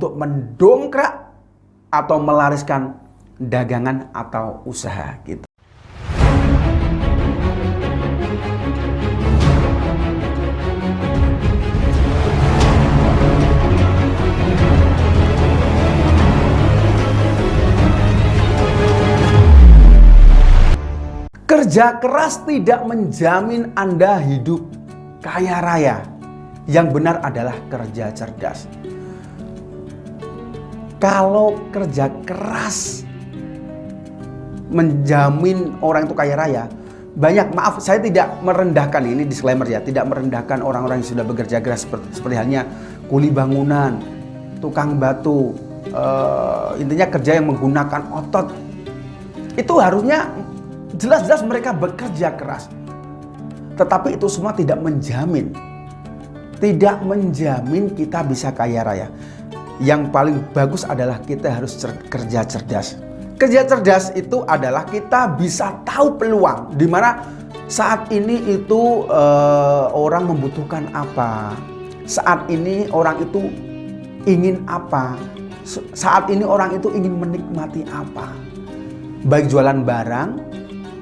untuk mendongkrak atau melariskan dagangan atau usaha kita. Kerja keras tidak menjamin Anda hidup kaya raya. Yang benar adalah kerja cerdas. Kalau kerja keras menjamin orang itu kaya raya, maaf saya tidak merendahkan, ini disclaimer ya, tidak merendahkan orang-orang yang sudah bekerja keras seperti halnya kuli bangunan, tukang batu, intinya kerja yang menggunakan otot. Itu harusnya jelas-jelas mereka bekerja keras. Tetapi itu semua tidak menjamin kita bisa kaya raya. Yang paling bagus adalah kita harus kerja cerdas. Kerja cerdas itu adalah kita bisa tahu peluang di mana saat ini itu orang membutuhkan apa, saat ini orang itu ingin apa, saat ini orang itu ingin menikmati apa. Baik jualan barang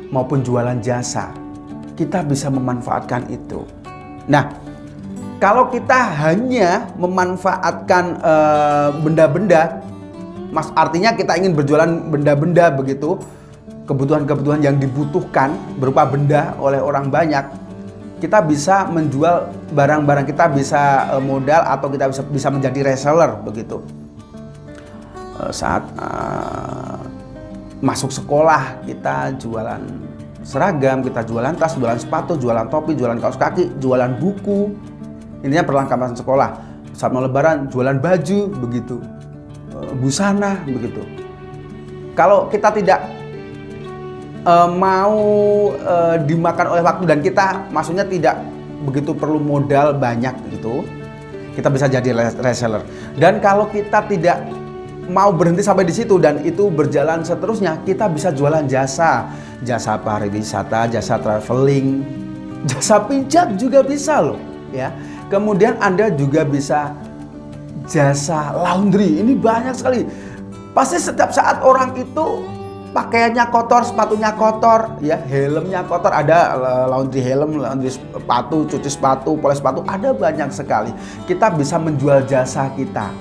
maupun jualan jasa, kita bisa memanfaatkan itu. Nah, kalau kita hanya memanfaatkan benda-benda, artinya kita ingin berjualan benda-benda begitu, kebutuhan-kebutuhan yang dibutuhkan berupa benda oleh orang banyak, kita bisa menjual barang-barang, kita bisa modal atau kita bisa menjadi reseller begitu. Saat masuk sekolah kita jualan seragam, kita jualan tas, jualan sepatu, jualan topi, jualan kaos kaki, jualan buku, intinya perlengkapan sekolah. Saat mau lebaran jualan baju begitu, busana begitu. Kalau kita tidak mau dimakan oleh waktu dan kita maksudnya tidak begitu perlu modal banyak gitu, kita bisa jadi reseller. Dan kalau kita tidak mau berhenti sampai di situ dan itu berjalan seterusnya, kita bisa jualan jasa pariwisata, jasa traveling, jasa pijat juga bisa loh ya. Kemudian Anda juga bisa jasa laundry, ini banyak sekali. Pasti setiap saat orang itu pakaiannya kotor, sepatunya kotor, ya, helmnya kotor, ada laundry helm, laundry sepatu, cuci sepatu, poles sepatu, ada banyak sekali. Kita bisa menjual jasa kita,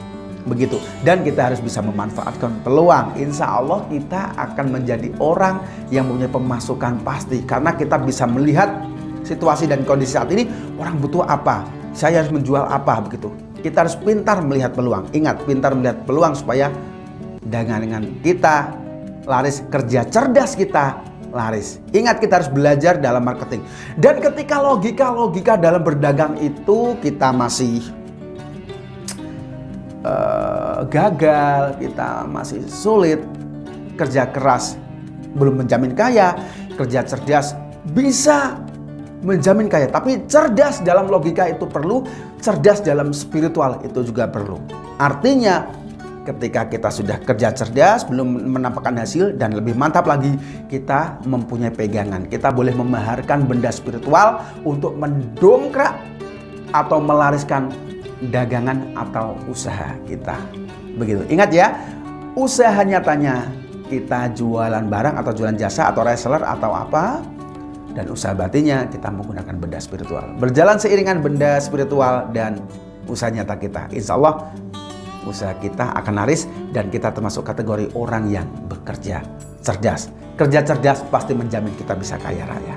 begitu. Dan kita harus bisa memanfaatkan peluang. Insya Allah kita akan menjadi orang yang punya pemasukan pasti, karena kita bisa melihat situasi dan kondisi saat ini, orang butuh apa, saya harus menjual apa, begitu. Kita harus pintar melihat peluang. Ingat, pintar melihat peluang supaya dagangan kita laris, kerja cerdas kita laris. Ingat, kita harus belajar dalam marketing. Dan ketika logika dalam berdagang itu kita masih gagal, kita masih sulit, kerja keras belum menjamin kaya, kerja cerdas bisa menjamin kaya. Tapi cerdas dalam logika itu perlu, cerdas dalam spiritual itu juga perlu. Artinya ketika kita sudah kerja cerdas belum menampakkan hasil, dan lebih mantap lagi kita mempunyai pegangan, kita boleh memaharkan benda spiritual untuk mendongkrak atau melariskan dagangan atau usaha kita. Begitu. Ingat ya, usaha nyatanya kita jualan barang atau jualan jasa atau reseller atau apa, dan usaha batinnya kita menggunakan benda spiritual. Berjalan seiringan benda spiritual dan usaha nyata kita, insya Allah usaha kita akan laris dan kita termasuk kategori orang yang bekerja cerdas. Kerja cerdas pasti menjamin kita bisa kaya raya.